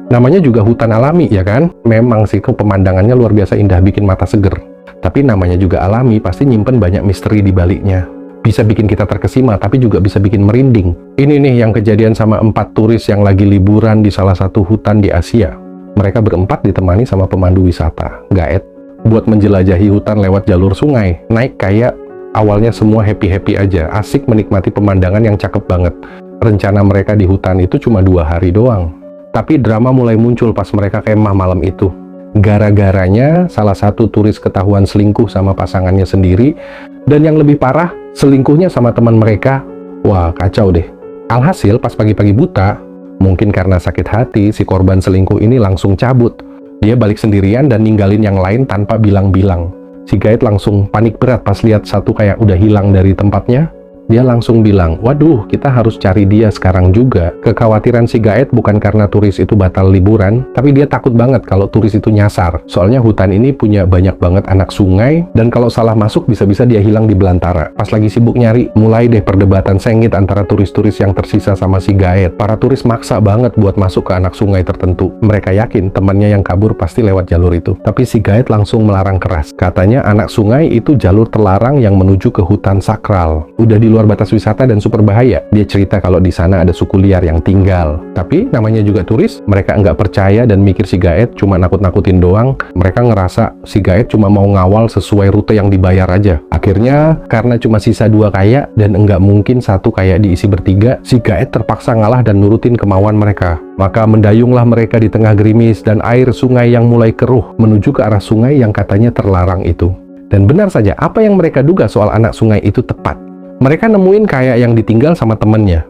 Namanya juga hutan alami, ya kan? Memang sih pemandangannya luar biasa indah, bikin mata seger. Tapi namanya juga alami, pasti nyimpen banyak misteri di baliknya. Bisa bikin kita terkesima, tapi juga bisa bikin merinding. Ini nih yang kejadian sama 4 turis yang lagi liburan di salah satu hutan di Asia. Mereka berempat ditemani sama pemandu wisata, guide, buat menjelajahi hutan lewat jalur sungai. Naik kayak awalnya semua happy-happy aja, asik menikmati pemandangan yang cakep banget. Rencana mereka di hutan itu cuma 2 hari doang. Tapi drama mulai muncul pas mereka kemah malam itu. Gara-garanya salah satu turis ketahuan selingkuh sama pasangannya sendiri, dan yang lebih parah, selingkuhnya sama teman mereka. Wah, kacau deh. Alhasil pas pagi-pagi buta, mungkin karena sakit hati, si korban selingkuh ini langsung cabut. Dia balik sendirian dan ninggalin yang lain tanpa bilang-bilang. Si guide langsung panik berat pas lihat satu kayak udah hilang dari tempatnya. Dia langsung bilang, waduh, kita harus cari dia sekarang juga. Kekhawatiran si guide bukan karena turis itu batal liburan, tapi dia takut banget kalau turis itu nyasar. Soalnya hutan ini punya banyak banget anak sungai, dan kalau salah masuk bisa-bisa dia hilang di belantara. Pas lagi sibuk nyari, mulai deh perdebatan sengit antara turis-turis yang tersisa sama si guide. Para turis maksa banget buat masuk ke anak sungai tertentu. Mereka yakin temannya yang kabur pasti lewat jalur itu. Tapi si guide langsung melarang keras. Katanya anak sungai itu jalur terlarang yang menuju ke hutan sakral. Udah di luar batas wisata dan super bahaya. Dia cerita kalau di sana ada suku liar yang tinggal. Tapi namanya juga turis, mereka nggak percaya dan mikir si guide cuma nakut-nakutin doang. Mereka ngerasa si guide cuma mau ngawal sesuai rute yang dibayar aja. Akhirnya, karena cuma sisa 2 kayak dan nggak mungkin satu kayak diisi bertiga, si guide terpaksa ngalah dan nurutin kemauan mereka. Maka mendayunglah mereka di tengah gerimis dan air sungai yang mulai keruh menuju ke arah sungai yang katanya terlarang itu. Dan benar saja, apa yang mereka duga soal anak sungai itu tepat. Mereka nemuin kayak yang ditinggal sama temennya.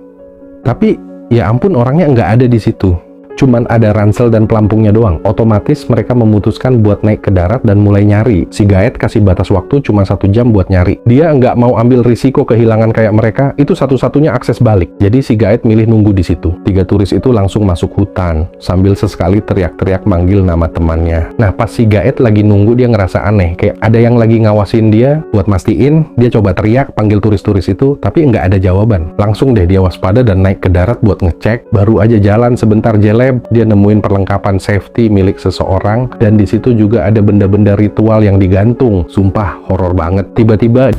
Tapi, ya ampun, orangnya nggak ada di situ. Cuman ada ransel dan pelampungnya doang. Otomatis mereka memutuskan buat naik ke darat dan mulai nyari. Si guide kasih batas waktu cuma 1 jam buat nyari. Dia nggak mau ambil risiko kehilangan kayak mereka. Itu satu-satunya akses balik. Jadi si guide milih nunggu di situ. 3 turis itu langsung masuk hutan, sambil sesekali teriak-teriak manggil nama temannya. Nah, pas si guide lagi nunggu, dia ngerasa aneh. Kayak ada yang lagi ngawasin dia buat mastiin. Dia coba teriak, panggil turis-turis itu, tapi nggak ada jawaban. Langsung deh dia waspada dan naik ke darat buat ngecek. Baru aja jalan sebentar jelek, dia nemuin perlengkapan safety milik seseorang, dan di situ juga ada benda-benda ritual yang digantung. Sumpah horor banget. Tiba-tiba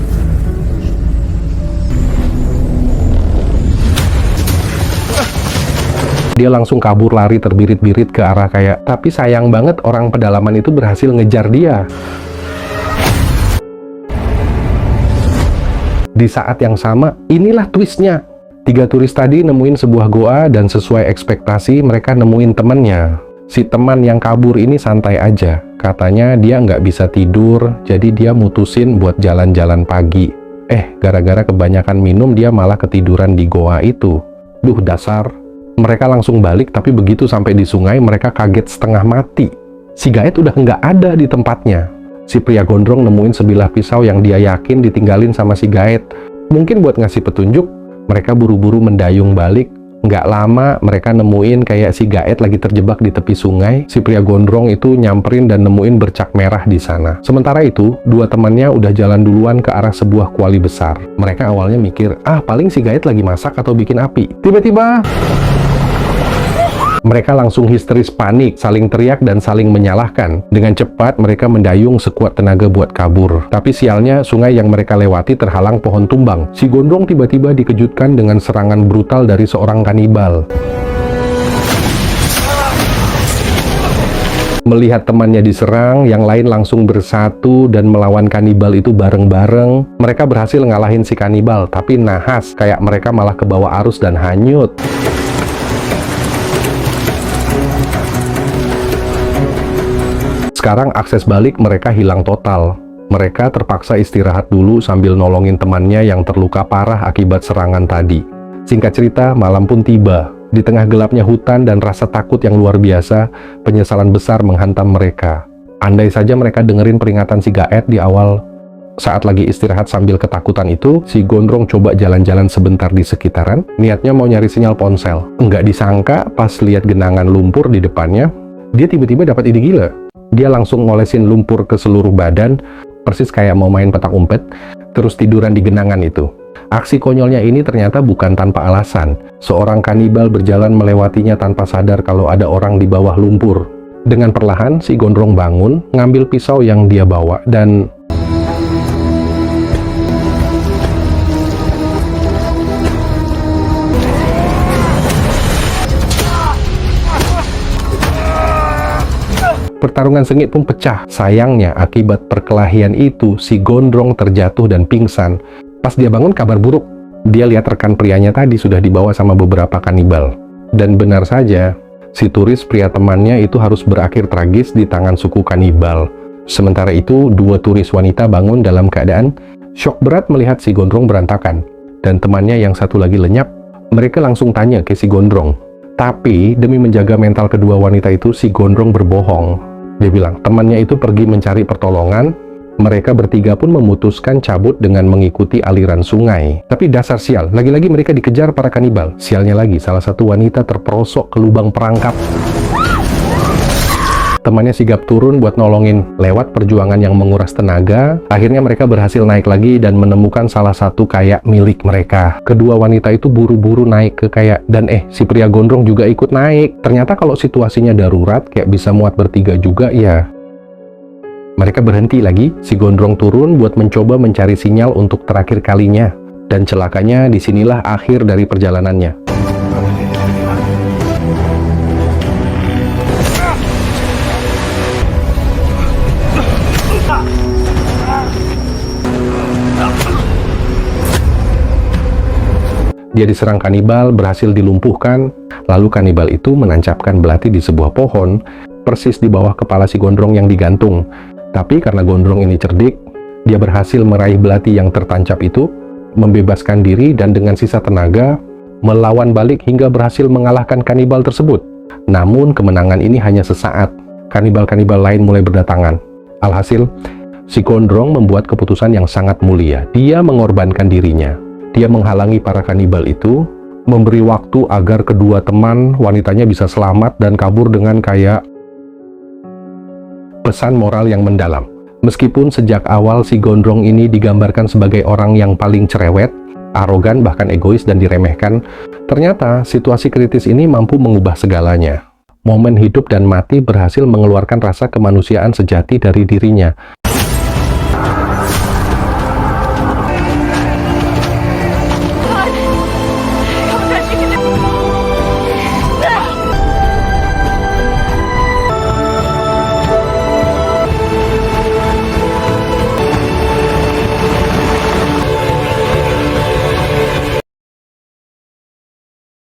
dia langsung kabur lari terbirit-birit ke arah kayak, tapi sayang banget orang pedalaman itu berhasil ngejar dia. Di saat yang sama, inilah twistnya. 3 turis tadi nemuin sebuah goa dan sesuai ekspektasi mereka nemuin temannya. Si teman yang kabur ini santai aja. Katanya dia nggak bisa tidur, jadi dia mutusin buat jalan-jalan pagi. Gara-gara kebanyakan minum dia malah ketiduran di goa itu. Duh, dasar. Mereka langsung balik, tapi begitu sampai di sungai mereka kaget setengah mati. Si guide udah nggak ada di tempatnya. Si pria gondrong nemuin sebilah pisau yang dia yakin ditinggalin sama si guide. Mungkin buat ngasih petunjuk, mereka buru-buru mendayung balik. Nggak lama, mereka nemuin kayak si guide lagi terjebak di tepi sungai. Si pria gondrong itu nyamperin dan nemuin bercak merah di sana. Sementara itu, 2 temannya udah jalan duluan ke arah sebuah kuali besar. Mereka awalnya mikir, paling si guide lagi masak atau bikin api. Tiba-tiba mereka langsung histeris panik, saling teriak dan saling menyalahkan. Dengan cepat mereka mendayung sekuat tenaga buat kabur. Tapi sialnya, sungai yang mereka lewati terhalang pohon tumbang. Si gondrong tiba-tiba dikejutkan dengan serangan brutal dari seorang kanibal. Melihat temannya diserang, yang lain langsung bersatu dan melawan kanibal itu bareng-bareng. Mereka berhasil ngalahin si kanibal, tapi nahas, kayak mereka malah kebawa arus dan hanyut. Sekarang akses balik mereka hilang total. Mereka terpaksa istirahat dulu sambil nolongin temannya yang terluka parah akibat serangan tadi. Singkat cerita, malam pun tiba. Di tengah gelapnya hutan dan rasa takut yang luar biasa, penyesalan besar menghantam mereka. Andai saja mereka dengerin peringatan si Gaet di awal. Saat lagi istirahat sambil ketakutan itu, si gondrong coba jalan-jalan sebentar di sekitaran, niatnya mau nyari sinyal ponsel. Enggak disangka, pas lihat genangan lumpur di depannya, dia tiba-tiba dapat ide gila. Dia langsung ngolesin lumpur ke seluruh badan, persis kayak mau main petak umpet, terus tiduran di genangan itu. Aksi konyolnya ini ternyata bukan tanpa alasan. Seorang kanibal berjalan melewatinya tanpa sadar kalau ada orang di bawah lumpur. Dengan perlahan, si gondrong bangun, ngambil pisau yang dia bawa, dan pertarungan sengit pun pecah. Sayangnya, akibat perkelahian itu, si gondrong terjatuh dan pingsan. Pas dia bangun, kabar buruk. Dia lihat rekan prianya tadi sudah dibawa sama beberapa kanibal. Dan benar saja, si turis pria temannya itu harus berakhir tragis di tangan suku kanibal. Sementara itu, dua turis wanita bangun dalam keadaan syok berat melihat si gondrong berantakan. Dan temannya yang satu lagi lenyap. Mereka langsung tanya ke si gondrong. Tapi, demi menjaga mental kedua wanita itu, si gondrong berbohong. Dia bilang, temannya itu pergi mencari pertolongan. Mereka bertiga pun memutuskan cabut dengan mengikuti aliran sungai. Tapi dasar sial, lagi-lagi mereka dikejar para kanibal. Sialnya lagi, salah satu wanita terperosok ke lubang perangkap. Temannya sigap turun buat nolongin. Lewat perjuangan yang menguras tenaga, akhirnya mereka berhasil naik lagi dan menemukan salah satu kayak milik mereka. Kedua wanita itu buru-buru naik ke kayak, dan si pria gondrong juga ikut naik. Ternyata kalau situasinya darurat, kayak bisa muat bertiga juga ya. Mereka berhenti lagi, si gondrong turun buat mencoba mencari sinyal untuk terakhir kalinya. Dan celakanya disinilah akhir dari perjalanannya. Dia diserang kanibal, berhasil dilumpuhkan, lalu kanibal itu menancapkan belati di sebuah pohon, persis di bawah kepala si gondrong yang digantung. Tapi karena gondrong ini cerdik, dia berhasil meraih belati yang tertancap itu, membebaskan diri dan dengan sisa tenaga, melawan balik hingga berhasil mengalahkan kanibal tersebut. Namun kemenangan ini hanya sesaat, kanibal-kanibal lain mulai berdatangan. Alhasil, si gondrong membuat keputusan yang sangat mulia. Dia mengorbankan dirinya. Dia menghalangi para kanibal itu, memberi waktu agar kedua teman wanitanya bisa selamat dan kabur dengan kayak pesan moral yang mendalam. Meskipun sejak awal si gondrong ini digambarkan sebagai orang yang paling cerewet, arogan, bahkan egois dan diremehkan, ternyata situasi kritis ini mampu mengubah segalanya. Momen hidup dan mati berhasil mengeluarkan rasa kemanusiaan sejati dari dirinya.